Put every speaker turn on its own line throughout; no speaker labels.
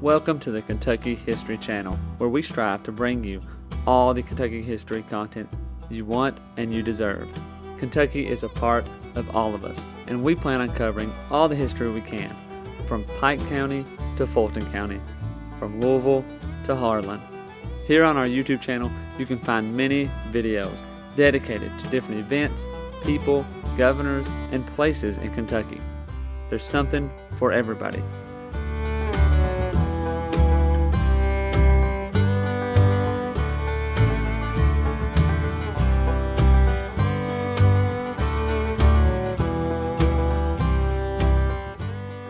Welcome to the Kentucky History Channel, where we strive to bring you all the Kentucky history content you want and you deserve. Kentucky is a part of all of us, and we plan on covering all the history we can, from Pike County to Fulton County, from Louisville to Harlan. Here on our YouTube channel, you can find many videos dedicated to different events, people, governors, and places in Kentucky. There's something for everybody.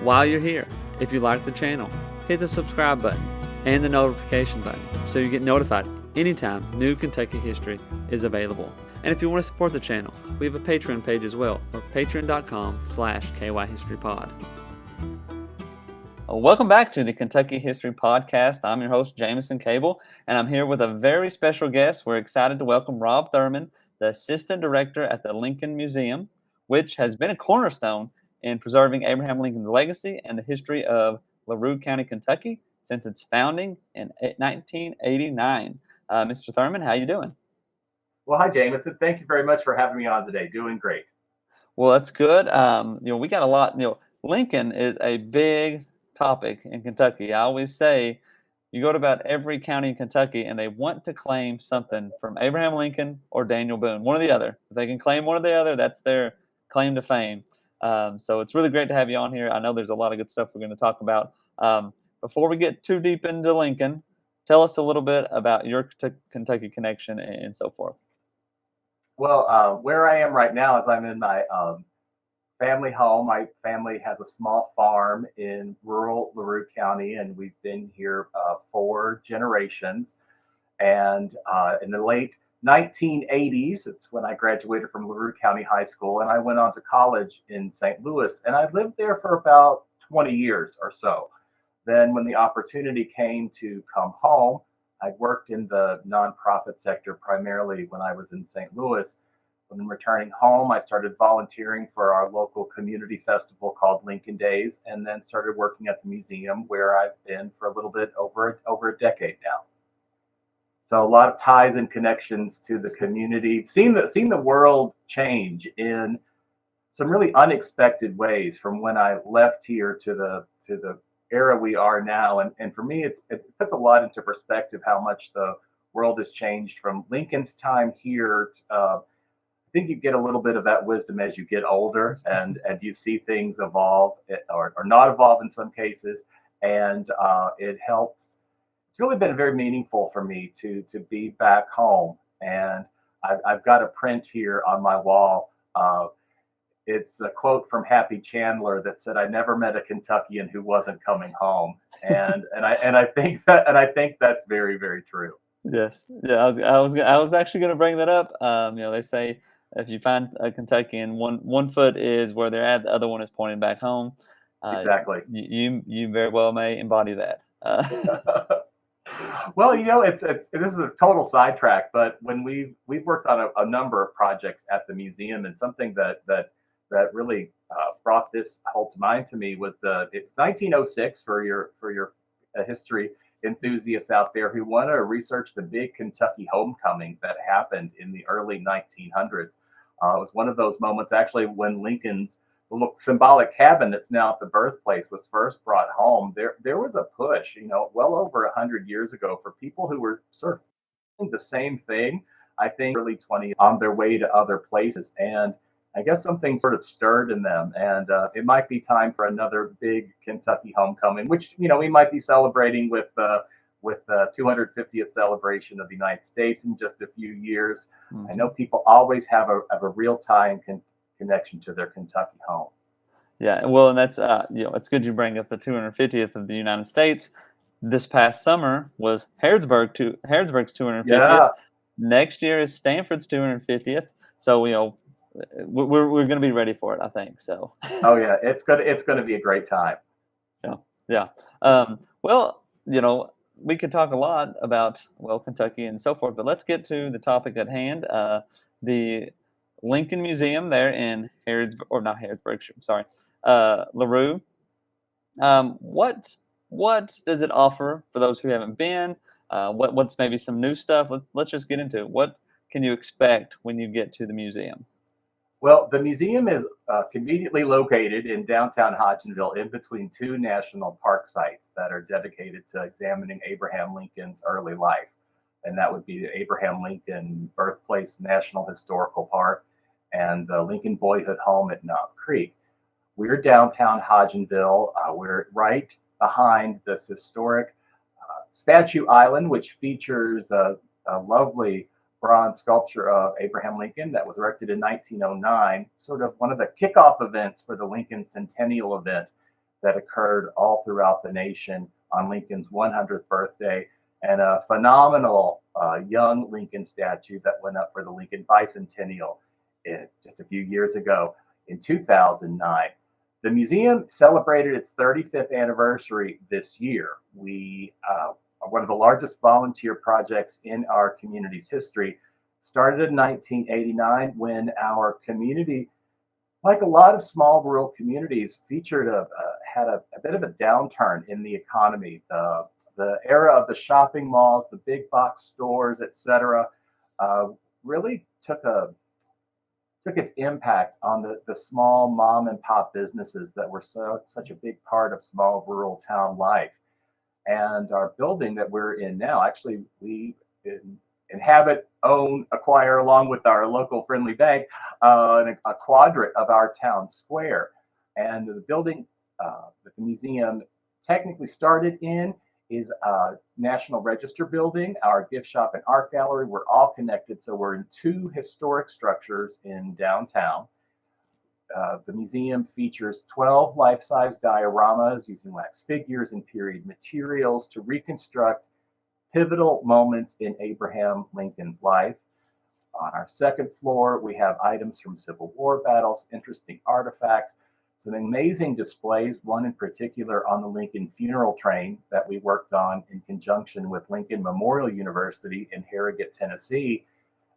While you're here, if you like the channel, hit the subscribe button and the notification button so you get notified anytime new Kentucky history is available. And if you want to support the channel, we have a Patreon page as well, or patreon.com/KYHistoryPod. Welcome back to the Kentucky History Podcast. I'm your host, Jameson Cable, and I'm here with a very special guest. We're excited to welcome Rob Thurman, the Assistant Director at the Lincoln Museum, which has been a cornerstone in preserving Abraham Lincoln's legacy and the history of LaRue County, Kentucky, since its founding in 1989. Mr. Thurman, how you doing?
Well, hi, Jameson. Thank you very much for having me on today. Doing great.
Well, that's good. We got a lot. Lincoln is a big topic in Kentucky. I always say you go to about every county in Kentucky and they want to claim something from Abraham Lincoln or Daniel Boone, one or the other. If they can claim one or the other, that's their claim to fame. So it's really great to have you on here. I know there's a lot of good stuff we're going to talk about. Before we get too deep into Lincoln, tell us a little bit about your Kentucky connection and so forth.
Well, where I am right now is I'm in my family home. My family has a small farm in rural LaRue County, and we've been here 4 generations. And in the late 1980s, it's when I graduated from LaRue County High School, and I went on to college in St. Louis, and I lived there for about 20 years or so. Then when the opportunity came to come home, I worked in the nonprofit sector primarily when I was in St. Louis. When returning home, I started volunteering for our local community festival called Lincoln Days, and then started working at the museum, where I've been for a little bit over a decade now. So a lot of ties and connections to the community. Seen the world change in some really unexpected ways from when I left here to the era we are now. And for me, it puts a lot into perspective how much the world has changed from Lincoln's time here. I think you get a little bit of that wisdom as you get older and you see things evolve or not evolve in some cases. And it helps. It's really been very meaningful for me to be back home. And I've got a print here on my wall. It's a quote from Happy Chandler that said, "I never met a Kentuckian who wasn't coming home," and I think that's very, very true.
Yes, yeah, I was actually going to bring that up. They say if you find a Kentuckian, one foot is where they're at, the other one is pointing back home.
Exactly.
You very well may embody that.
Well, this is a total sidetrack, but when we've worked on a number of projects at the museum, and something that really brought this whole to mind to me was it's 1906 for your history enthusiasts out there who want to research the big Kentucky homecoming that happened in the early 1900s. It was one of those moments actually when Lincoln's little symbolic cabin that's now at the Birthplace was first brought home. There was a push, well over 100 years ago, for people who were sort of doing the same thing. I think early 20s on their way to other places, and I guess something sort of stirred in them, and it might be time for another big Kentucky homecoming, which we might be celebrating with the 250th celebration of the United States in just a few years. Mm-hmm. I know people always have a real tie and connection to their Kentucky home.
Yeah, well, and that's it's good you bring up the 250th of the United States. This past summer was Harrodsburg's 250th. Yeah. Next year is Stanford's 250th. So we're going to be ready for it, I think. So.
Oh yeah, it's going to be a great time.
Yeah. Well, we could talk a lot about Kentucky and so forth, but let's get to the topic at hand. The Lincoln Museum there in LaRue. What what does it offer for those who haven't been? What's maybe some new stuff? Let's just get into it. What can you expect when you get to the museum?
Well, the museum is conveniently located in downtown Hodgenville in between two national park sites that are dedicated to examining Abraham Lincoln's early life. And that would be the Abraham Lincoln Birthplace National Historical Park and the Lincoln Boyhood Home at Knob Creek. We're downtown Hodgenville. We're right behind this historic Statue Island, which features a lovely bronze sculpture of Abraham Lincoln that was erected in 1909, sort of one of the kickoff events for the Lincoln Centennial event that occurred all throughout the nation on Lincoln's 100th birthday, and a phenomenal young Lincoln statue that went up for the Lincoln Bicentennial just a few years ago in 2009. The museum celebrated its 35th anniversary this year. We are one of the largest volunteer projects in our community's history. Started in 1989 when our community, like a lot of small rural communities, had a bit of a downturn in the economy. The era of the shopping malls, the big box stores, etc., really took its impact on the small mom and pop businesses that were such a big part of small rural town life. And our building that we're in now, actually, we inhabit, own, acquire, along with our local friendly bank, a quadrant of our town square. And the building that the museum technically started in is a National Register building, our gift shop and art gallery. We're all connected. So we're in two historic structures in downtown. The museum features 12 life-size dioramas using wax figures and period materials to reconstruct pivotal moments in Abraham Lincoln's life. On our second floor, we have items from Civil War battles, interesting artifacts, some amazing displays, one in particular on the Lincoln funeral train that we worked on in conjunction with Lincoln Memorial University in Harrogate, Tennessee.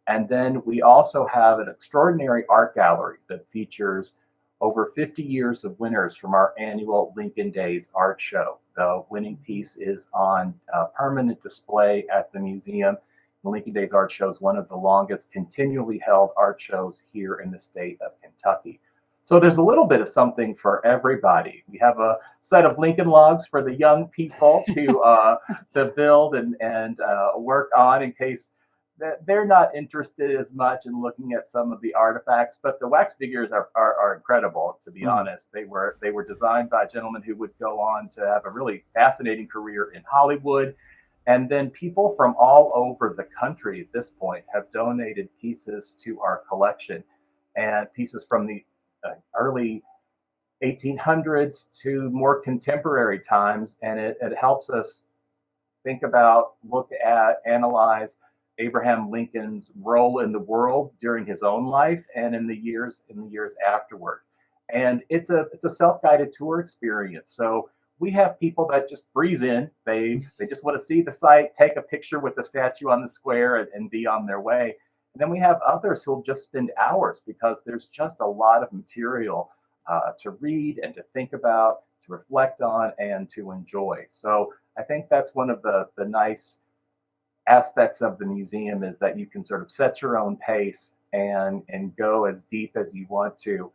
And then we also have an extraordinary art gallery that features over 50 years of winners from our annual Lincoln Days art show. The winning piece is on permanent display at the museum. The Lincoln Days art show is one of the longest continually held art shows here in the state of Kentucky. So there's a little bit of something for everybody. We have a set of Lincoln logs for the young people to build and work on in case that they're not interested as much in looking at some of the artifacts. But the wax figures are incredible, to be honest. They were designed by gentlemen who would go on to have a really fascinating career in Hollywood. And then people from all over the country at this point have donated pieces to our collection, and pieces from the early 1800s to more contemporary times. And it helps us think about, look at, analyze Abraham Lincoln's role in the world during his own life and in the years afterward. And it's a self-guided tour experience. So we have people that just breeze in. They just want to see the site, take a picture with the statue on the square, and be on their way. And then we have others who will just spend hours because there's just a lot of material to read and to think about, to reflect on, and to enjoy. So I think that's one of the nice aspects of the museum, is that you can sort of set your own pace and go as deep as you want to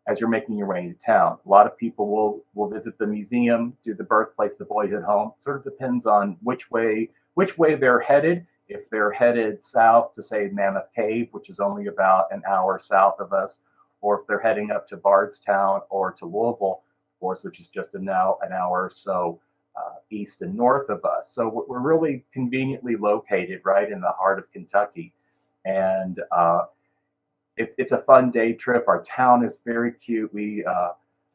as you're making your way into town. A lot of people will visit the museum, do the birthplace, the Boyhood home. Sort of depends on which way they're headed. If they're headed south to, say, Mammoth Cave, which is only about an hour south of us, or if they're heading up to Bardstown or to Louisville, of course, which is just now an hour or so east and north of us. So we're really conveniently located right in the heart of Kentucky. And it's a fun day trip. Our town is very cute. We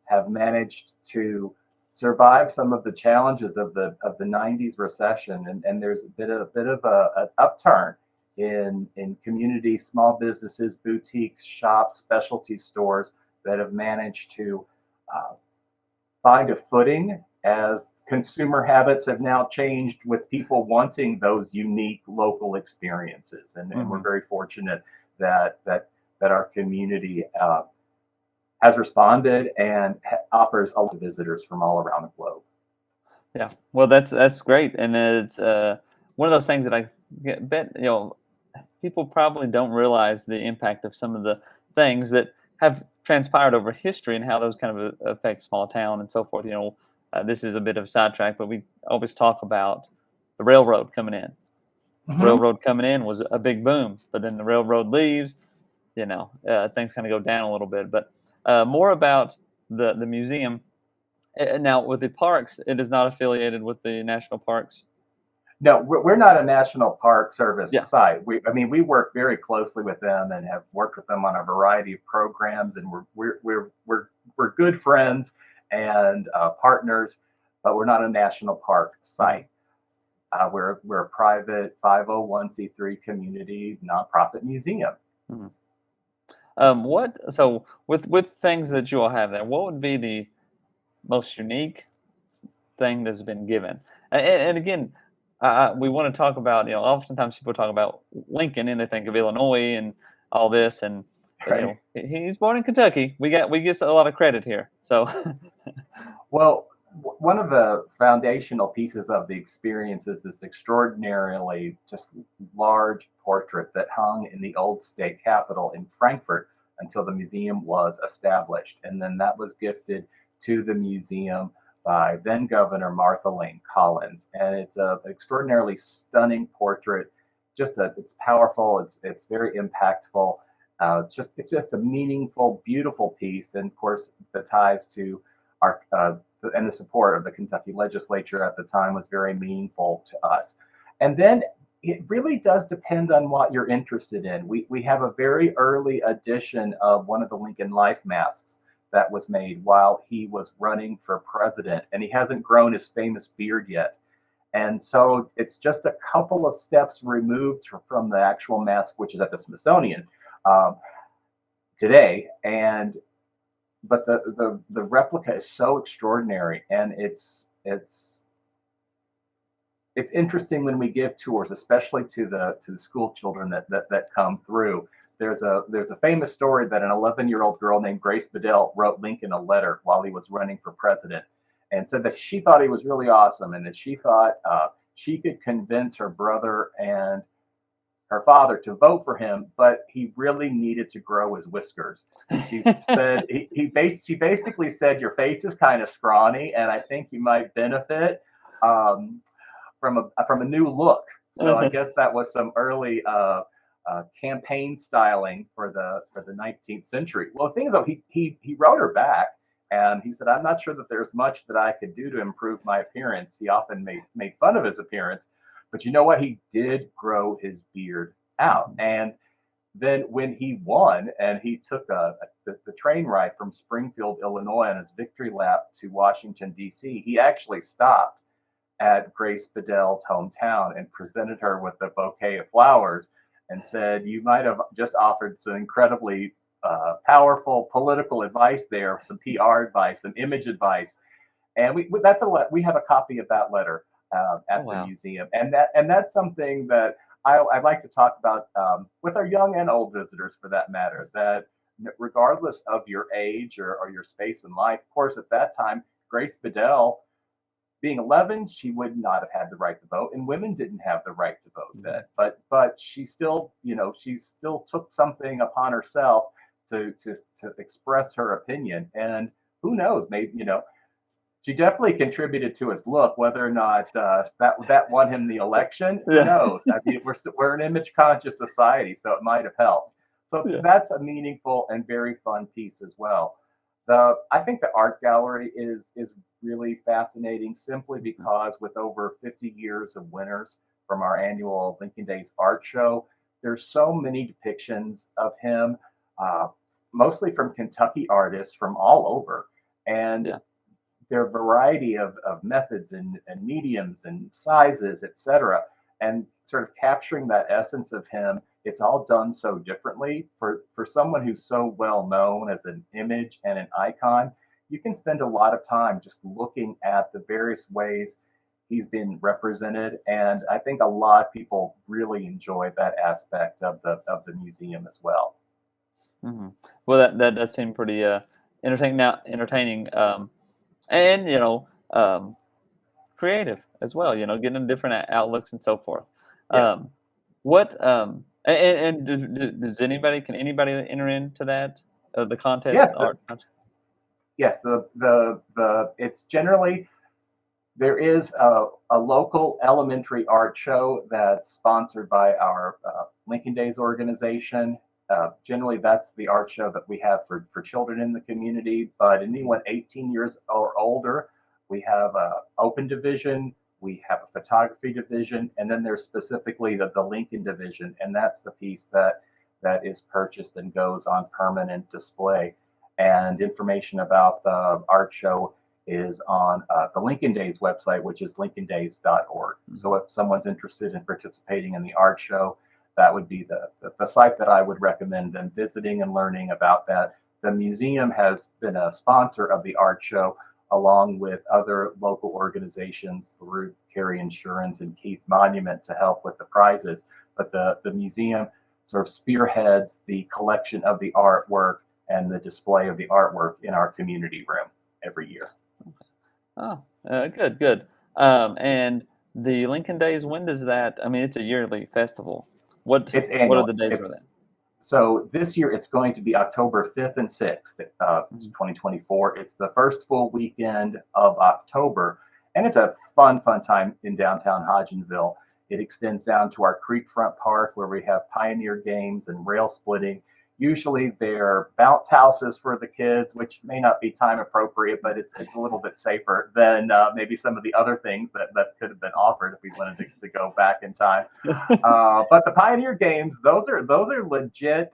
have managed to survive some of the challenges of the 90s recession, and there's a bit of an upturn in community, small businesses, boutiques, shops, specialty stores that have managed to find a footing as consumer habits have now changed, with people wanting those unique local experiences. And we're very fortunate that our community has responded and offers all the visitors from all around the globe.
Yeah, well, that's great, and it's one of those things that bet people probably don't realize the impact of some of the things that have transpired over history and how those kind of affect small town and so forth. This is a bit of a sidetrack, but we always talk about the railroad coming in.
Hmm.
Railroad coming in was a big boom, but then the railroad leaves, things kind of go down a little bit. But more about the museum. Now, with the parks, it is not affiliated with the national parks.
No, we're not a National Park Service
Yeah.
site. I mean, we work very closely with them and have worked with them on a variety of programs, and we're good friends and partners, but we're not a national park
Mhm.
site. We're a private 501(c)(3) community nonprofit museum.
Mhm. With things that you all have there, what would be the most unique thing that's been given? And again, we want to talk about, oftentimes people talk about Lincoln and they think of Illinois and all this, but
Right.
he's born in Kentucky. We get a lot of credit here. So,
Well, one of the foundational pieces of the experience is this extraordinarily just large portrait that hung in the old state capitol in Frankfurt until the museum was established. And then that was gifted to the museum by then Governor Martha Lane Collins. And it's an extraordinarily stunning portrait. It's powerful. It's very impactful. It's just a meaningful, beautiful piece. And of course, the ties to our and the support of the Kentucky legislature at the time was very meaningful to us. And then it really does depend on what you're interested in. We have a very early edition of one of the Lincoln Life masks that was made while he was running for president, and he hasn't grown his famous beard yet. And so it's just a couple of steps removed from the actual mask, which is at the Smithsonian um, today. And but the replica is so extraordinary, and it's interesting when we give tours, especially to the school children that come through. There's a famous story that an 11-year-old girl named Grace Bedell wrote Lincoln a letter while he was running for president, and said that she thought he was really awesome, and that she thought she could convince her brother and her father to vote for him, but he really needed to grow his whiskers. She said she basically said your face is kind of scrawny, and I think you might benefit um, from a new look. So I guess that was some early campaign styling for the 19th century. Well, the thing is, though, he wrote her back, and he said, "I'm not sure that there's much that I could do to improve my appearance." He often made fun of his appearance, but you know what? He did grow his beard out, and then when he won and he took the train ride from Springfield, Illinois, on his victory lap to Washington, D.C., he actually stopped at Grace Bedell's hometown and presented her with a bouquet of flowers and said, "You might have just offered some incredibly powerful political advice there, some PR advice, some image advice." And we have a copy of that letter
Oh
at the
wow.
museum, and that's something that I'd like to talk about with our young and old visitors, for that matter. That regardless of your age or your space in life, of course, at that time, Grace Bedell, being 11, she would not have had the right to vote, and women didn't have the right to vote then. But she still, she still took something upon herself to express her opinion. And who knows, maybe she definitely contributed to his look. Whether or not that won him the election, who
Yeah.
knows? I mean, we're an image conscious society, so it might have helped. So
Yeah.
that's a meaningful and very fun piece as well. I think the art gallery is really fascinating, simply because with over 50 years of winners from our annual Lincoln Days art show, there's so many depictions of him, uh, mostly from Kentucky artists from all over. And
Yeah.
there are a variety of methods and mediums and sizes, etc. And sort of capturing that essence of him, it's all done so differently. For someone who's so well known as an image and an icon, you can spend a lot of time just looking at the various ways he's been represented. And I think a lot of people really enjoy that aspect of the museum as well.
Hmm. Well, that does seem pretty entertaining. Now, entertaining, and creative as well. Getting different outlooks and so forth.
Yes.
What and does can anybody enter into that the contest
Yes.
art contest?
Yes. It's generally, there is a local elementary art show that's sponsored by our Lincoln Days organization. Generally, that's the art show that we have for children in the community. But anyone 18 years or older, we have an open division, we have a photography division, and then there's specifically the Lincoln division, and that's the piece that is purchased and goes on permanent display. And information about the art show is on the Lincoln Days website, which is lincolndays.org. So if someone's interested in participating in the art show, that would be the site that I would recommend them visiting and learning about that. The museum has been a sponsor of the art show, along with other local organizations, LaRue Carey Insurance and Keith Monument, to help with the prizes. But the museum sort of spearheads the collection of the artwork and the display of the artwork in our community room every year.
Oh, good. And the Lincoln Days, when does that? I mean, it's a yearly festival.
It's
What are
annual.
the days for that?
So this year it's going to be October 5th and 6th, 2024. It's the first full weekend of October, and it's a fun time in downtown Hodgenville. It extends down to our Creekfront Park, where we have pioneer games and rail splitting. Usually they're bounce houses for the kids, which may not be time appropriate, but it's a little bit safer than maybe some of the other things that could have been offered if we wanted to go back in time. But the pioneer games, those are legit.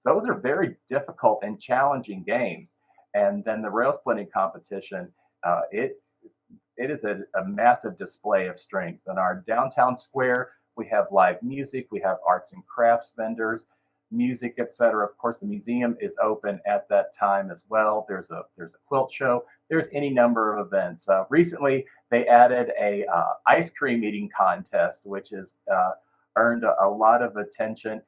Those are very difficult and challenging games. And then the rail splitting competition, it is a massive display of strength. In our downtown square, we have live music, we have arts and crafts vendors, music, etc. Of course, the museum is open at that time as well. There's a quilt show. There's any number of events. Recently, they added a ice cream eating contest, which has earned a lot of attention.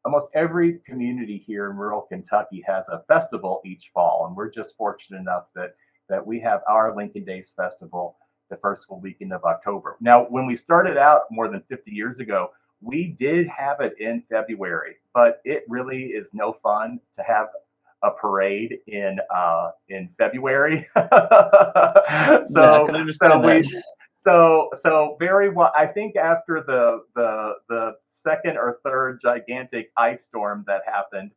Almost every community here in rural Kentucky has a festival each fall, and we're just fortunate enough that we have our Lincoln Days Festival the first full weekend of October. Now, when we started out more than 50 years ago, we did have it in February, but it really is no fun to have a parade in February.
I can understand that.
So very well. I think after the second or third gigantic ice storm that happened,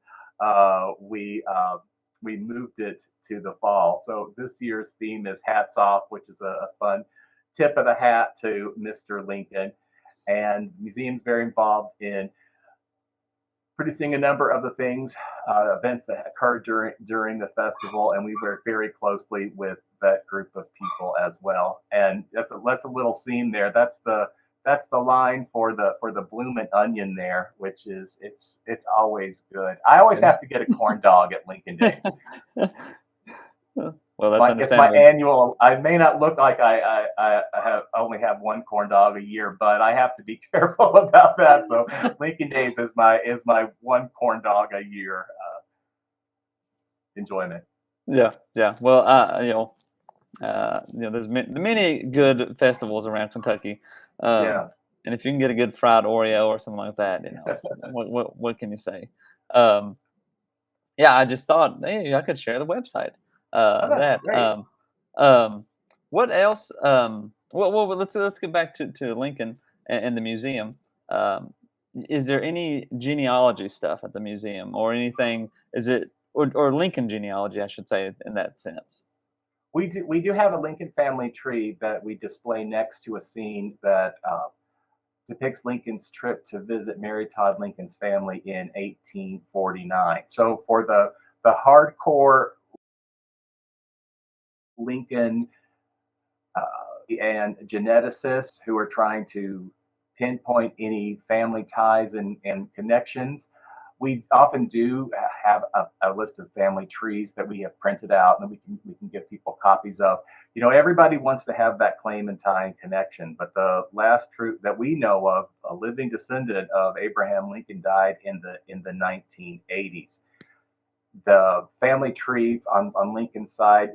we moved it to the fall. So this year's theme is hats off, which is a fun tip of the hat to Mr. Lincoln. And the museum's very involved in producing a number of the events that occur during the festival, and we work very closely with that group of people as well. And that's a little scene there. That's the line for the bloomin' onion there, which is it's always good. I always have to get a corn dog at Lincoln Days.
Well, that's
it's my annual. I may not look like I only have one corn dog a year, but I have to be careful about that. So Lincoln Days is my one corn dog a year enjoyment.
Yeah. Well, there's many good festivals around Kentucky. And if you can get a good fried Oreo or something like that, what can you say? I just thought, hey, I could share the website. What else? Well, let's get back to Lincoln and the museum. Is there any genealogy stuff at the museum, or anything? Is it or Lincoln genealogy, I should say, in that sense?
We do have a Lincoln family tree that we display next to a scene that depicts Lincoln's trip to visit Mary Todd Lincoln's family in 1849. So for the hardcore Lincoln and geneticists who are trying to pinpoint any family ties and connections, we often do have a list of family trees that we have printed out and we can give people copies of. Everybody wants to have that claim and tie and connection, but the last true that we know of, a living descendant of Abraham Lincoln, died in the 1980s. The family tree on Lincoln's side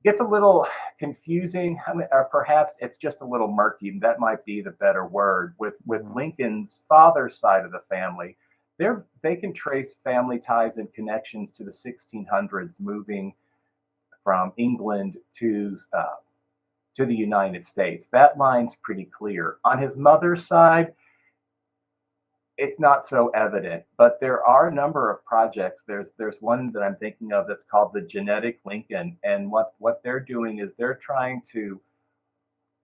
gets a little confusing, or perhaps it's just a little murky. That might be the better word. With
Mhm.
Lincoln's father's side of the family, they can trace family ties and connections to the 1600s, moving from England to the United States. That line's pretty clear. On his mother's side, it's not so evident, but there are a number of projects. There's one that I'm thinking of that's called the Genetic Lincoln, and what they're doing is they're trying to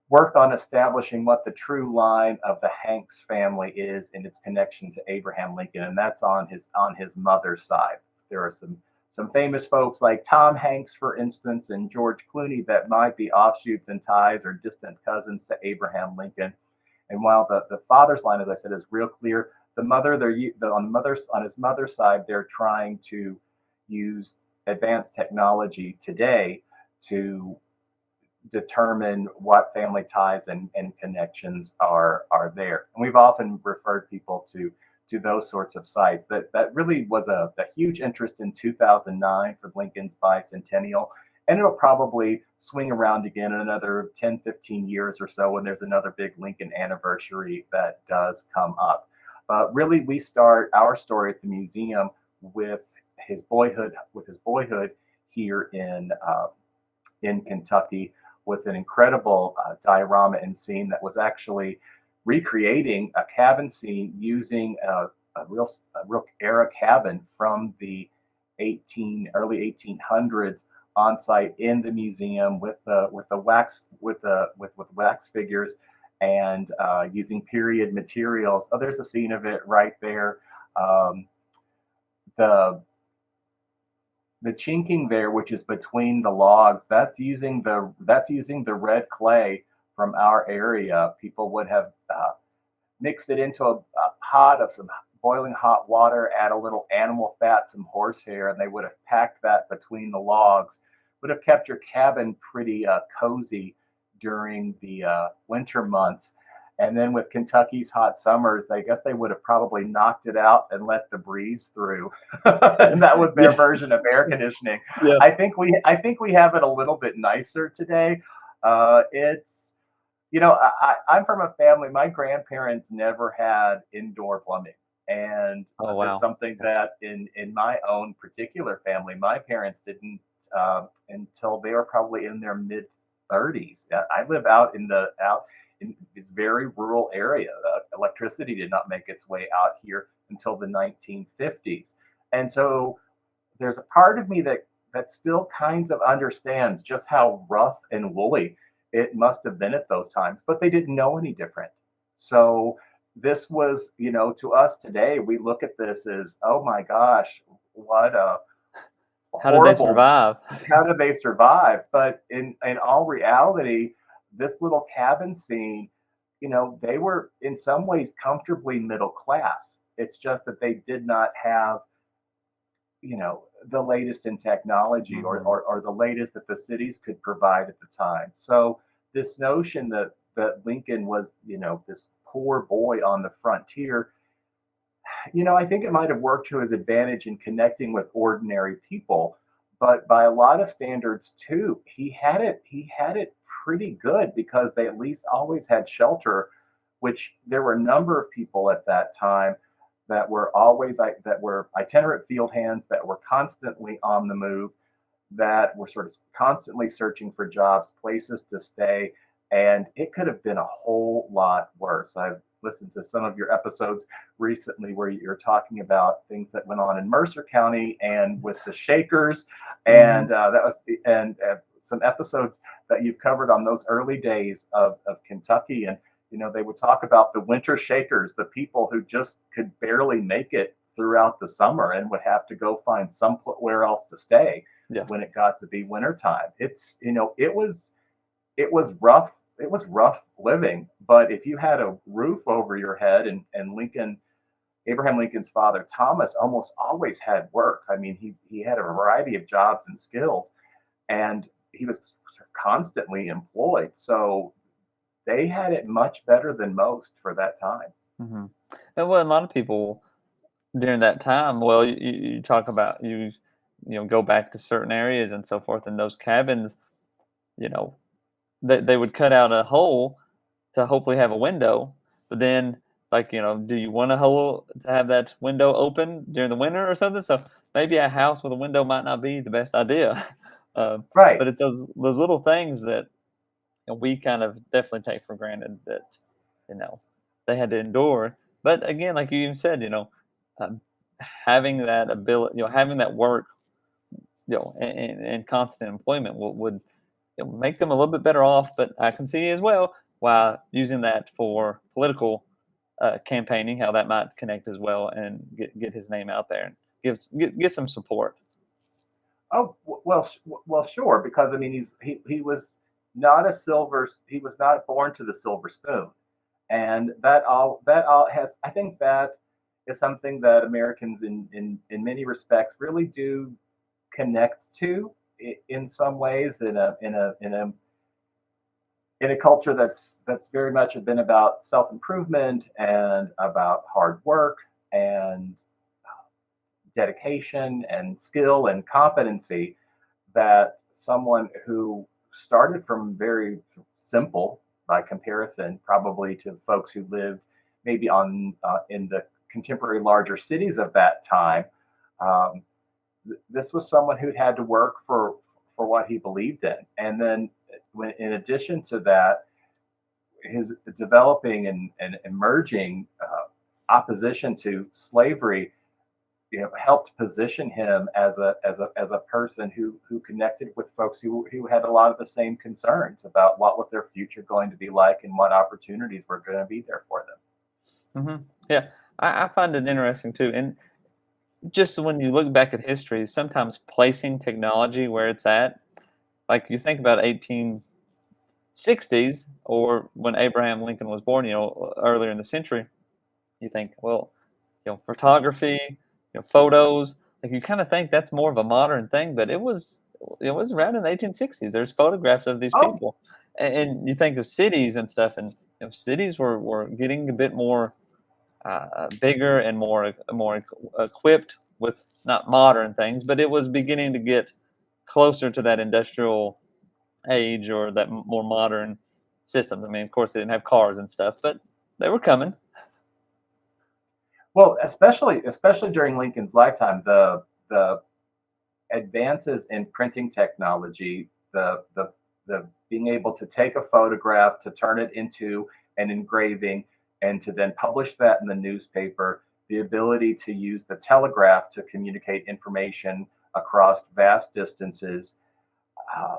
work on establishing what the true line of the Hanks family is in its connection to Abraham Lincoln, and that's on his mother's side. There are some famous folks like Tom Hanks, for instance, and George Clooney that might be offshoots and ties or distant cousins to Abraham Lincoln. And while the father's line, as I said, is real clear, the mother, on his mother's side, they're trying to use advanced technology today to determine what family ties and connections are there. And we've often referred people to those sorts of sites. That really was a huge interest in 2009 for Lincoln's bicentennial. And it'll probably swing around again in another 10, 15 years or so when there's another big Lincoln anniversary that does come up. Really, we start our story at the museum with his boyhood here in Kentucky, with an incredible diorama and scene that was actually recreating a cabin scene using a real era cabin from the early 1800s on site in the museum with wax figures and using period materials. Oh, there's a scene of it right there. Um, the the chinking there, which is between the logs, that's using the red clay from our area. People would have mixed it into a pot of some boiling hot water, add a little animal fat, some horsehair, and they would have packed that between the logs. Would have kept your cabin pretty cozy during the winter months. And then with Kentucky's hot summers, I guess they would have probably knocked it out and let the breeze through. And that was their
Yeah,
version of air conditioning.
yeah.
I think we have it a little bit nicer today. It's I'm from a family. My grandparents never had indoor plumbing, and
Oh
that's
wow.
something that in my own particular family, my parents didn't until they were probably in their mid 30s. I live out in this very rural area. Electricity did not make its way out here until the 1950s, and so there's a part of me that still kind of understands just how rough and woolly it must have been at those times, but they didn't know any different. So this was, to us today, we look at this as, oh my gosh, what a
How did they
horrible,
survive?
how did they survive? But in all reality, this little cabin scene, they were in some ways comfortably middle class. It's just that they did not have the latest in technology, or,
Hmm.
or the latest that the cities could provide at the time. So this notion that Lincoln was, this poor boy on the frontier, I think it might have worked to his advantage in connecting with ordinary people, but by a lot of standards too, he had it pretty good because they at least always had shelter, which there were a number of people at that time that were itinerant field hands that were constantly on the move, that were sort of constantly searching for jobs, places to stay, and it could have been a whole lot worse. I've listened to some of your episodes recently where you're talking about things that went on in Mercer County and with the Shakers,
Hmm.
and that was and some episodes that you've covered on those early days of Kentucky. And they would talk about the winter Shakers, the people who just could barely make it throughout the summer and would have to go find somewhere else to stay
Yeah.
when it got to be wintertime. It was rough. It was rough living, but if you had a roof over your head, and Abraham Lincoln's father Thomas almost always had work. I mean, he had a variety of jobs and skills, and he was constantly employed. So they had it much better than most for that time.
Hmm. And well, a lot of people during that time, well, you talk about you go back to certain areas and so forth, and those cabins. you know, they would cut out a hole to hopefully have a window, but then like, do you want a hole to have that window open during the winter or something? So maybe a house with a window might not be the best idea.
Right.
But it's those little things that we kind of definitely take for granted that you know they had to endure. But again, like you even said, um, having that ability, having that work, and constant employment would make them a little bit better off. But I can see as well why using that for political campaigning, how that might connect as well and get his name out there and get some support.
Oh well, sure. Because I mean, he was not he was not born to the silver spoon, and that all has. I think that is something that Americans in many respects really do connect to in some ways in a culture that's very much been about self improvement and about hard work and dedication and skill and competency, that someone who started from very simple by comparison, probably to folks who lived maybe on in the contemporary larger cities of that time. Um, this was someone who'd had to work for what he believed in, and then in addition to that, his developing and emerging opposition to slavery, helped position him as a person who connected with folks who had a lot of the same concerns about what was their future going to be like and what opportunities were going to be there for them.
Yeah, I find it interesting too. And just when you look back at history, sometimes placing technology where it's at, like you think about 1860s or when Abraham Lincoln was born, earlier in the century, you think, well, photography, photos, like you kind of think that's more of a modern thing, but it was around in the 1860s. There's photographs of these
Oh,
people, and you think of cities and stuff, and cities were getting a bit more bigger and more equipped with not modern things, but it was beginning to get closer to that industrial age or that more modern systems. I mean, of course, they didn't have cars and stuff, but they were coming.
well, especially during Lincoln's lifetime, the advances in printing technology, the being able to take a photograph, to turn it into an engraving, and to then publish that in the newspaper, the ability to use the telegraph to communicate information across vast distances, uh,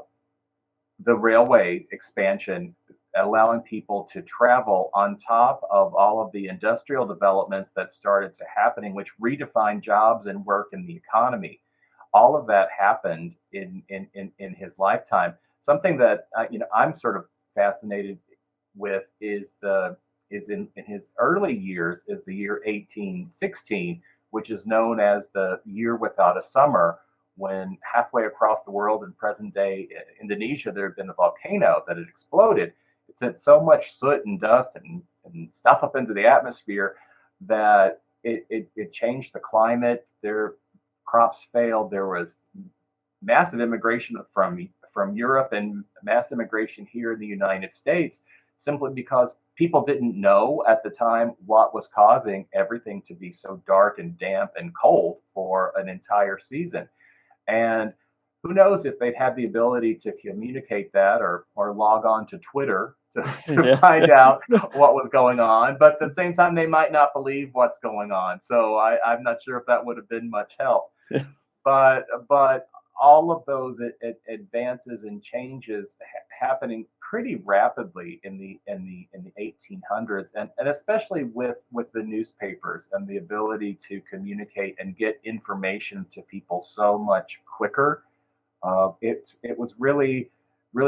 the railway expansion, allowing people to travel on top of all of the industrial developments that started to happening, which redefined jobs and work in the economy. All of that happened in his lifetime. Something that I'm sort of fascinated with is in his early years is the year 1816, which is known as the year without a summer, when halfway across the world in present day Indonesia, there had been a volcano that had exploded. It sent so much soot and dust and stuff up into the atmosphere that it changed the climate. Their crops failed. There was massive immigration from Europe and mass immigration here in the United States, simply because people didn't know at the time what was causing everything to be so dark and damp and cold for an entire season. And who knows if they'd had the ability to communicate that or log on to Twitter to
Yeah.
find out what was going on. But at the same time, they might not believe what's going on. So I'm not sure if that would have been much help. But all of those advances and changes happening pretty rapidly in the 1800s, and especially with the newspapers and the ability to communicate and get information to people so much quicker. It was really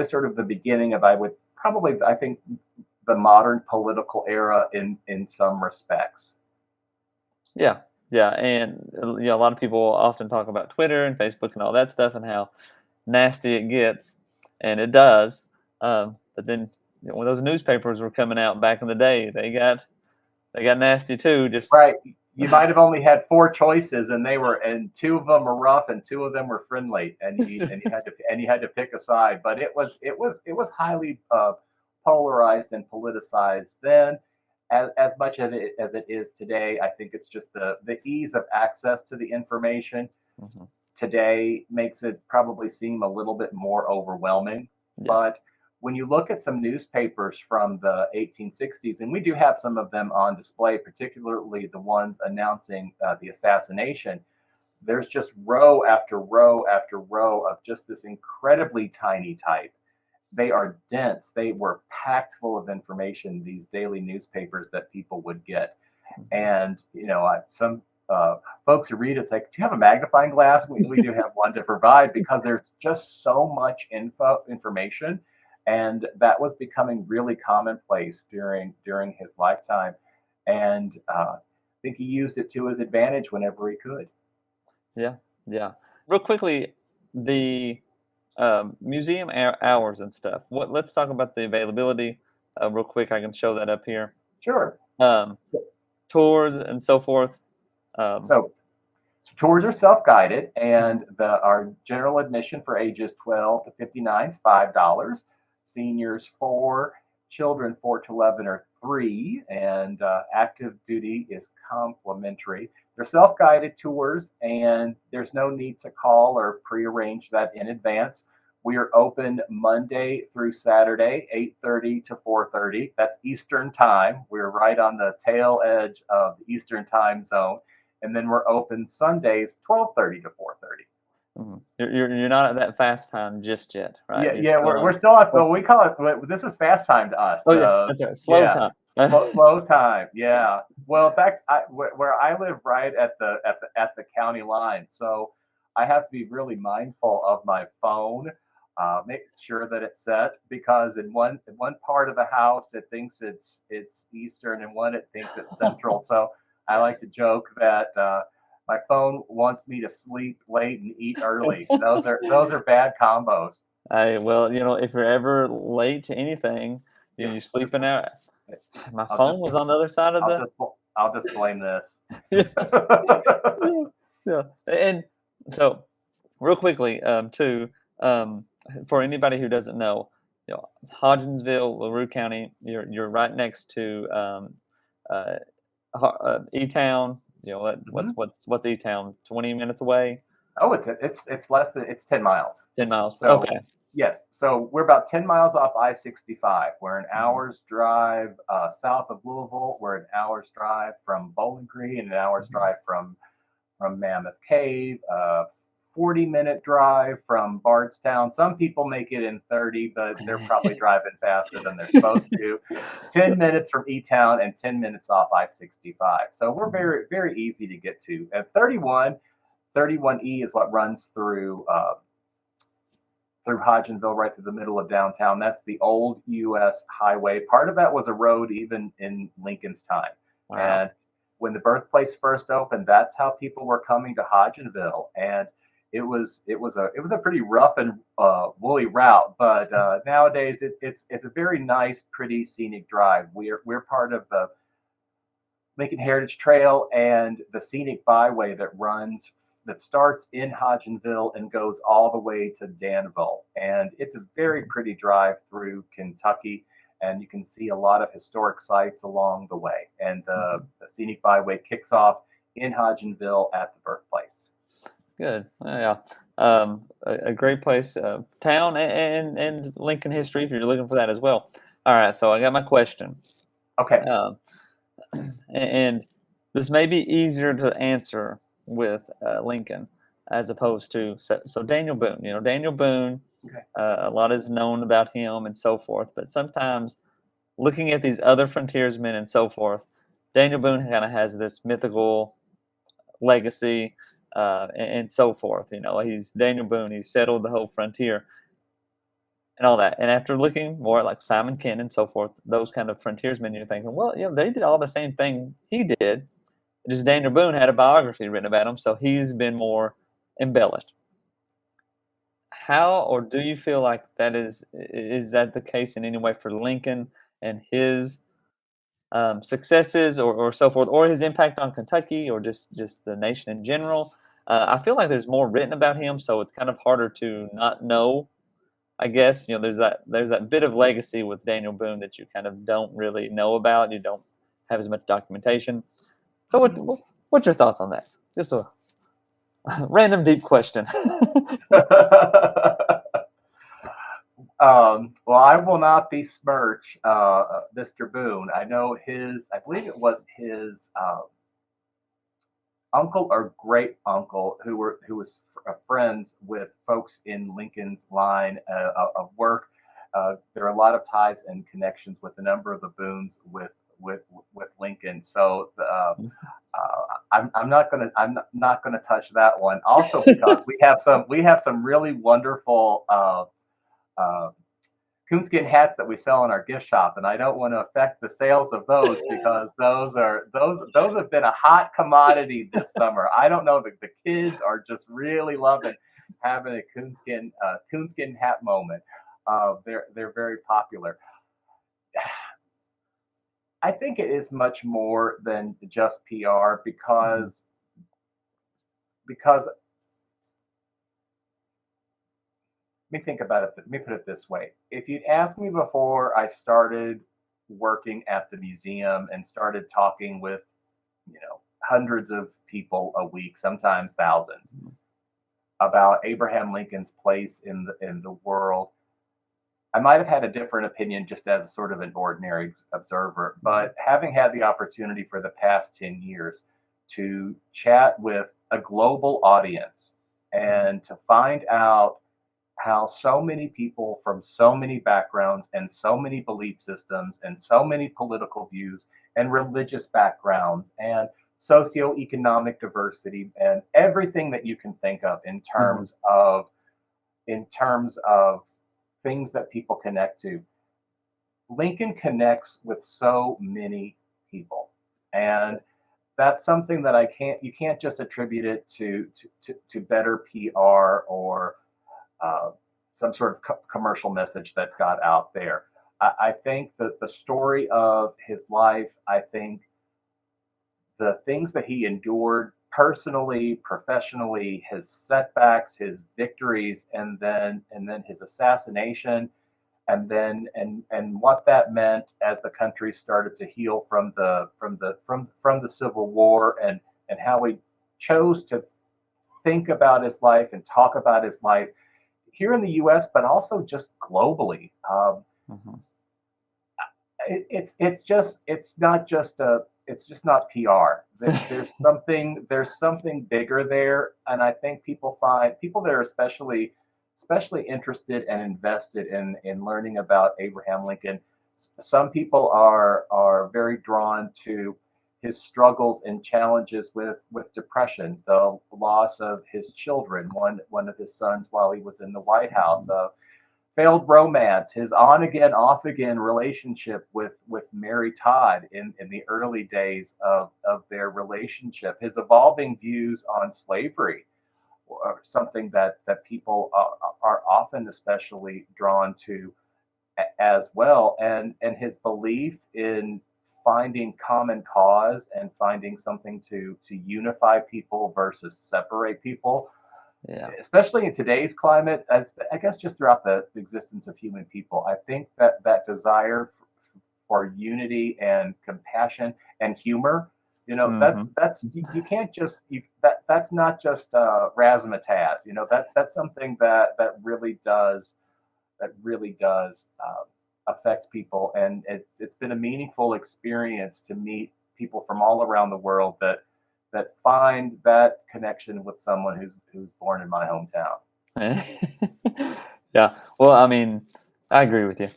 sort of the beginning of, I think, the modern political era in some respects.
Yeah, yeah, and a lot of people often talk about Twitter and Facebook and all that stuff and how nasty it gets, and it does. But then when those newspapers were coming out back in the day, they got nasty too. Just
Right. you might have only had four choices, and two of them were rough, and two of them were friendly, and you had to pick a side. But it was highly polarized and politicized then. As much of it as it is today, I think it's just the ease of access to the information
Mhm.
today makes it probably seem a little bit more overwhelming.
Yeah.
But when you look at some newspapers from the 1860s, and we do have some of them on display, particularly the ones announcing the assassination, there's just row after row after row of just this incredibly tiny type. They are dense. They were packed full of information, these daily newspapers that people would get. And, some folks who read it's like, do you have a magnifying glass? We do have one to provide because there's just so much information. And that was becoming really commonplace during his lifetime. And I think he used it to his advantage whenever he could.
Yeah, yeah. Real quickly, the museum hours and stuff. Let's talk about the availability. Real quick, I can show that up here.
Sure.
Um, tours and so forth.
So tours are self-guided, and our general admission for ages 12 to 59 is $5. Seniors 4, children 4 to 11 are 3, and active duty is complimentary. They're self-guided tours, and there's no need to call or prearrange that in advance. We are open Monday through Saturday, 8:30 to 4:30. That's Eastern time. We're right on the tail edge of the Eastern time zone. And then we're open Sundays, 12:30 to 4:30.
Mm-hmm. You're not at that fast time just yet, right?
Yeah, we're still at. Well, we call it. This is fast time to us.
Oh yeah, that's right. Slow time.
slow time. Yeah. Well, in fact, where I live, right at the county line, so I have to be really mindful of my phone. Make sure that it's set, because in one part of the house it thinks it's Eastern, and one it thinks it's Central. So I like to joke that my phone wants me to sleep late and eat early. Those are bad combos.
Well, if you're ever late to anything, you're sleeping out. My phone was on the other side of
I'll just blame this.
Yeah. And so, real quickly, too, for anybody who doesn't know, Hodgenville, LaRue County, you're right next to E-Town. What's E-Town? 20 minutes away.
Oh, it's less than 10 miles.
10 miles.
So,
okay.
Yes. So we're about 10 miles off I-65. We're an hour's drive south of Louisville. We're an hour's drive from Bowling Green, and an hour's drive from Mammoth Cave. 40-minute drive from Bardstown. Some people make it in 30, but they're probably driving faster than they're supposed to. 10 minutes from E-Town and 10 minutes off I-65. So we're very, very easy to get to. At 31E is what runs through Hodgenville, right through the middle of downtown. That's the old U.S. highway. Part of that was a road even in Lincoln's time.
Wow.
And when the Birthplace first opened, that's how people were coming to Hodgenville. And it was a pretty rough and woolly route, but nowadays it's a very nice, pretty scenic drive. We're part of the Lincoln Heritage Trail and the scenic byway that starts in Hodgenville and goes all the way to Danville. And it's a very pretty drive through Kentucky, and you can see a lot of historic sites along the way. And the scenic byway kicks off in Hodgenville at the Birthplace.
Good. Yeah. A great place, town, and Lincoln history, if you're looking for that as well. All right. So I got my question.
Okay.
And this may be easier to answer with Lincoln as opposed to so Daniel Boone. Daniel Boone.
Okay.
A lot is known about him and so forth, but sometimes looking at these other frontiersmen and so forth, Daniel Boone kind of has this mythical legacy. And so forth. He's Daniel Boone. He's settled the whole frontier and all that. And after looking more at like Simon Kent and so forth, those kind of frontiersmen, you're thinking, well, they did all the same thing he did. Just Daniel Boone had a biography written about him, so he's been more embellished. How, or do you feel like that is that the case in any way for Lincoln and his successes or so forth, or his impact on Kentucky, or just the nation in general. I feel like there's more written about him, so it's kind of harder to not know. I guess there's that bit of legacy with Daniel Boone that you kind of don't really know about. You don't have as much documentation. So what's your thoughts on that? Just a random deep question.
Well, I will not besmirch Mr. Boone. I know I believe it was his uncle or great uncle who was friends with folks in Lincoln's line of work. There are a lot of ties and connections with a number of the Boones with Lincoln. So I'm not gonna touch that one. Also, because we have some really wonderful coonskin hats that we sell in our gift shop, and I don't want to affect the sales of those because those have been a hot commodity this summer. I don't know, the kids are just really loving having a coonskin hat moment. They're very popular. I think it is much more than just PR because let me think about it. Let me put it this way. If you'd asked me before I started working at the museum and started talking with, hundreds of people a week, sometimes thousands, about Abraham Lincoln's place in the world, I might have had a different opinion just as a sort of an ordinary observer. But having had the opportunity for the past 10 years to chat with a global audience and to find out how so many people from so many backgrounds and so many belief systems and so many political views and religious backgrounds and socioeconomic diversity and everything that you can think of in terms of things that people connect to. Lincoln connects with so many people, and that's something that you can't just attribute it to better PR or some sort of commercial message that got out there. I think that the story of his life, I think the things that he endured personally, professionally, his setbacks, his victories, and then his assassination, and then and what that meant as the country started to heal from the Civil War, and how he chose to think about his life and talk about his life here in the U.S., but also just globally. It's just not PR. There's something bigger there, and I think people that are especially interested and invested in learning about Abraham Lincoln. Some people are very drawn to his struggles and challenges with depression, the loss of his children, one of his sons while he was in the White House, failed romance, his on again, off again relationship with Mary Todd in the early days of their relationship, his evolving views on slavery, something that people are often especially drawn to as well, and his belief in finding common cause and finding something to unify people versus separate people.
Yeah.
Especially in today's climate, as I guess just throughout the existence of human people, I think that desire for unity and compassion and humor, that's you can't just that's not just razzmatazz. That's something that really does affect people, and it's been a meaningful experience to meet people from all around the world that find that connection with someone who's born in my hometown.
Yeah. Well, I mean, I agree with you.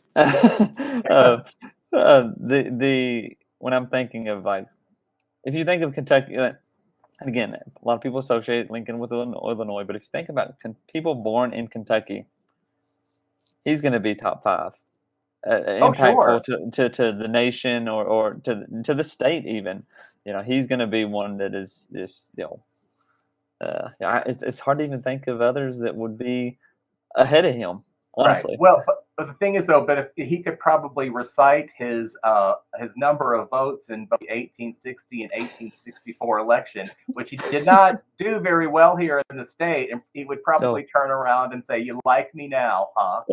When I'm thinking of, like, if you think of Kentucky, and again, a lot of people associate Lincoln with Illinois, but if you think about people born in Kentucky, he's going to be top 5. Impactful
Sure.
to the nation or to the state even. He's going to be one that is just it's hard to even think of others that would be ahead of him, honestly.
Right. Well, But the thing is, though, but if he could probably recite his number of votes in both the 1860 and 1864 election, which he did not do very well here in the state, and he would
So,
probably turn around and say, "You like me now, huh?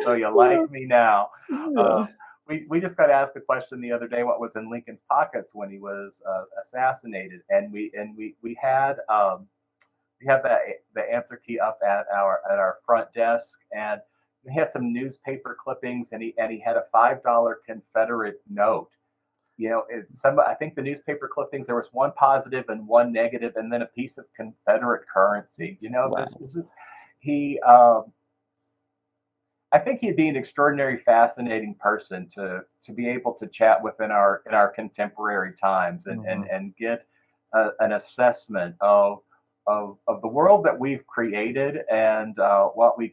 So you
yeah,
like me now?"
yeah.
Uh, we just got asked a question the other day: what was in Lincoln's pockets when he was assassinated? And we have the answer key up at our front desk, and he had some newspaper clippings, and he had a $5 Confederate note. I think the newspaper clippings, there was one positive and one negative, and then a piece of Confederate currency.
Wow.
This is he. I think he'd be an extraordinary, fascinating person to be able to chat with in our contemporary times, and
Hmm.
and get an assessment of the world that we've created, and what we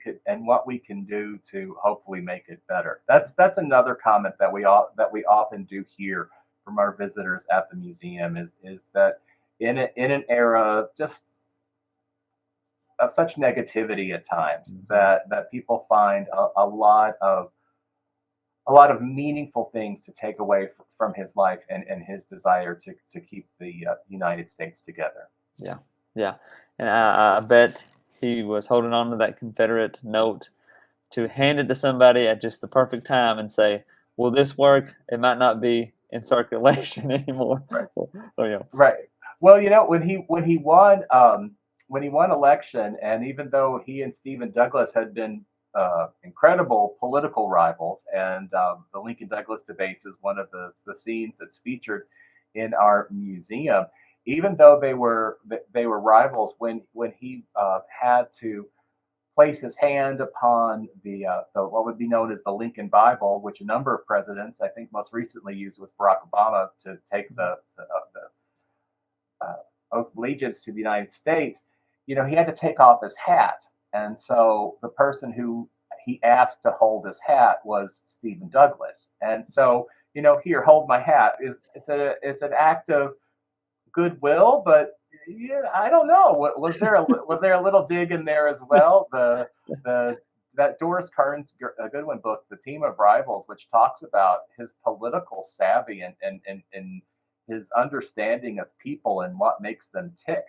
can do to hopefully make it better. That's another comment that we often do hear from our visitors at the museum, is that in an era just of such negativity at times,
Hmm.
that people find a lot of meaningful things to take away from his life, and his desire to keep the United States together.
Yeah, yeah, and I bet he was holding on to that Confederate note to hand it to somebody at just the perfect time and say, "Will this work? It might not be in circulation anymore."
Right.
Oh yeah.
Right. Well, when he won election, and even though he and Stephen Douglas had been incredible political rivals, and the Lincoln Douglas debates is one of the scenes that's featured in our museum. Even though they were rivals, when he had to place his hand upon the what would be known as the Lincoln Bible, which a number of presidents, I think most recently used was Barack Obama, to take the oath of allegiance to the United States. He had to take off his hat, and so the person who he asked to hold his hat was Stephen Douglas. And so, here, hold my hat. It's an act of goodwill, but yeah, I don't know. Was there a little dig in there as well? The That Doris Kearns Goodwin book, The Team of Rivals, which talks about his political savvy, and his understanding of people and what makes them tick.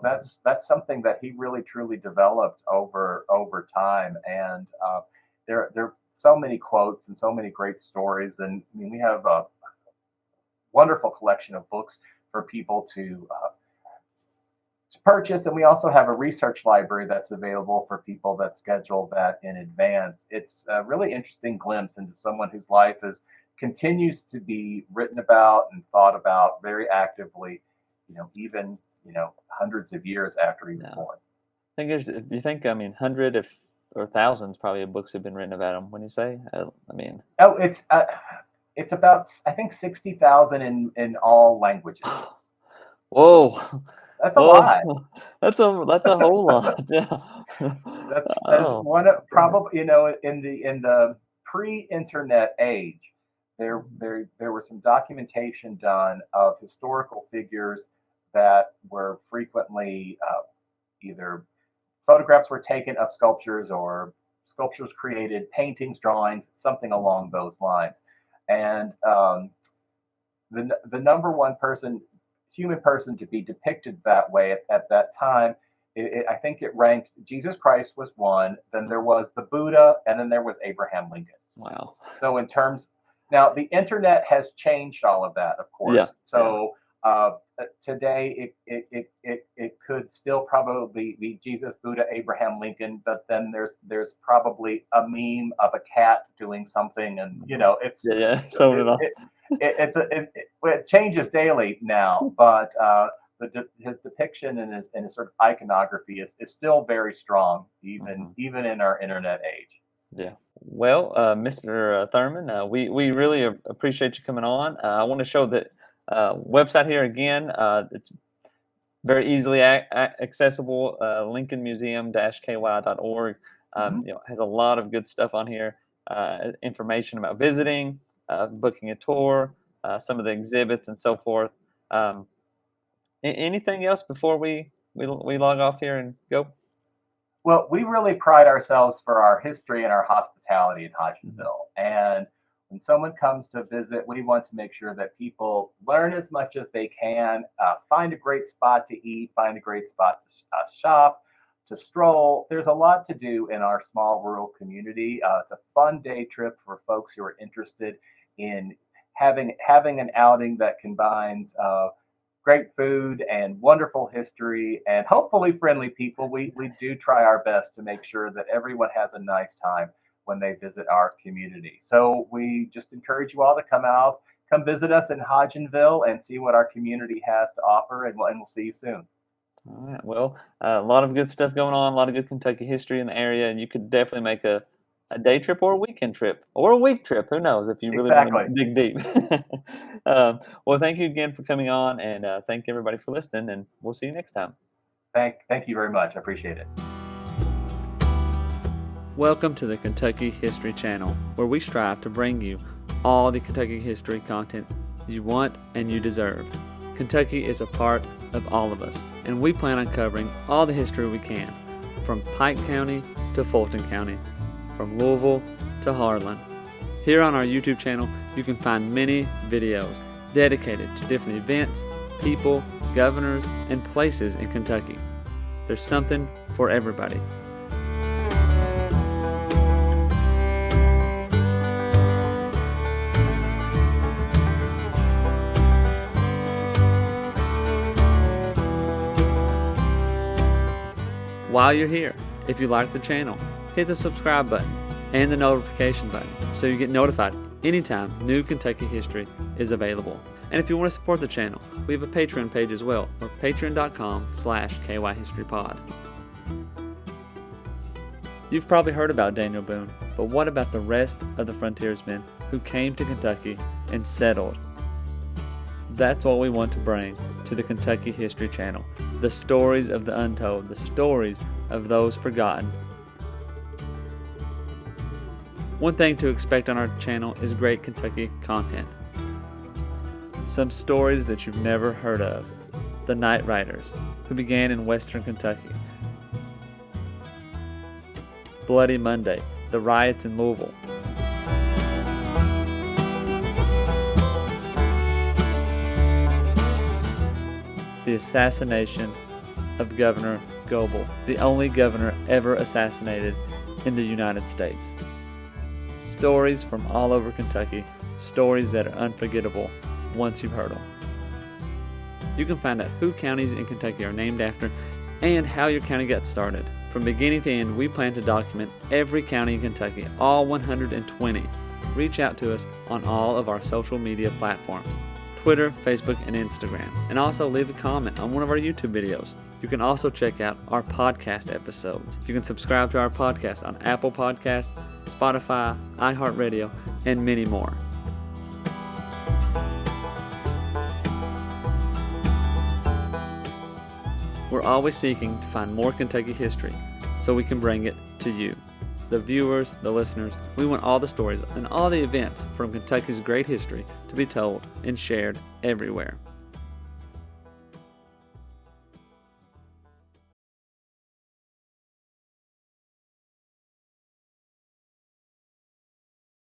That's something that he really truly developed over time. And there are so many quotes and so many great stories. And I mean, we have a wonderful collection of books for people to purchase, and we also have a research library that's available for people that schedule that in advance. It's a really interesting glimpse into someone whose life continues to be written about and thought about very actively, even hundreds of years after he was
No,
born.
I think there's. If you think, I mean, hundred if or thousands probably of books have been written about him. When you say, I mean,
Oh, it's about, I think, 60,000 in all languages.
whoa,
That's a
whoa,
lot.
that's a whole lot. Yeah.
That's
Oh,
one of,
goodness.
probably, in the pre-internet age, there was some documentation done of historical figures that were frequently either photographs were taken of sculptures, or sculptures created, paintings, drawings, something along those lines. And the number one human person to be depicted that way at that time, I think it ranked, Jesus Christ was one, then there was the Buddha, and then there was Abraham Lincoln.
Wow.
So in terms, now the internet has changed all of that, of
Yeah,
course.
yeah.
So today it could still probably be Jesus, Buddha, Abraham Lincoln, but then there's probably a meme of a cat doing something, and
Mhm.
it's
Yeah, yeah. Throwing it
it,
off.
it, it changes daily now, but his depiction and his sort of iconography is still very strong,
Mhm.
even in our internet age.
Yeah. Well, Mr. Thurman, we really appreciate you coming on. I want to show the website here again. It's very easily accessible. lincolnmuseum-ky.org.
Mhm.
Has a lot of good stuff on here. Information about visiting, booking a tour, some of the exhibits, and so forth. Um, anything else before we log off here and go?
Well, we really pride ourselves for our history and our hospitality in Hodgenville. And when someone comes to visit, we want to make sure that people learn as much as they can, find a great spot to eat, find a great spot to shop, to stroll. There's a lot to do in our small rural community. It's a fun day trip for folks who are interested in having an outing that combines great food and wonderful history and hopefully friendly people. We do try our best to make sure that everyone has a nice time when they visit our community. So we just encourage you all to come visit us in Hodgenville and see what our community has to offer, and we'll see you soon.
All right. Well, a lot of good stuff going on, a lot of good Kentucky history in the area, and you could definitely make a day trip or a weekend trip or a week trip. Who knows if you really want to dig deep. Well, thank you again for coming on, and thank everybody for listening, and we'll see you next time.
Thank you very much. I appreciate it.
Welcome to the Kentucky History Channel, where we strive to bring you all the Kentucky history content you want and you deserve. Kentucky is a part of all of us, and we plan on covering all the history we can, from Pike County to Fulton County, from Louisville to Harlan. Here on our YouTube channel, you can find many videos dedicated to different events, people, governors, and places in Kentucky. There's something for everybody. While you're here, if you like the channel, hit the subscribe button and the notification button so you get notified anytime new Kentucky history is available. And if you want to support the channel, we have a Patreon page as well, or patreon.com/kyhistorypod. You've probably heard about Daniel Boone, but what about the rest of the frontiersmen who came to Kentucky and settled? That's what we want to bring to the Kentucky History Channel. The stories of the untold, the stories of those forgotten. One thing to expect on our channel is great Kentucky content. Some stories that you've never heard of. The Night Riders, who began in western Kentucky. Bloody Monday, the riots in Louisville. The assassination of Governor Goebel, the only governor ever assassinated in the United States. Stories from all over Kentucky, stories that are unforgettable once you've heard them. You can find out who counties in Kentucky are named after and how your county got started. From beginning to end, we plan to document every county in Kentucky, all 120. Reach out to us on all of our social media platforms. Twitter, Facebook, and Instagram, and also leave a comment on one of our YouTube videos. You can also check out our podcast episodes. You can subscribe to our podcast on Apple Podcasts, Spotify, iHeartRadio, and many more. We're always seeking to find more Kentucky history so we can bring it to you, the viewers, the listeners. We want all the stories and all the events from Kentucky's great history to be told and shared everywhere.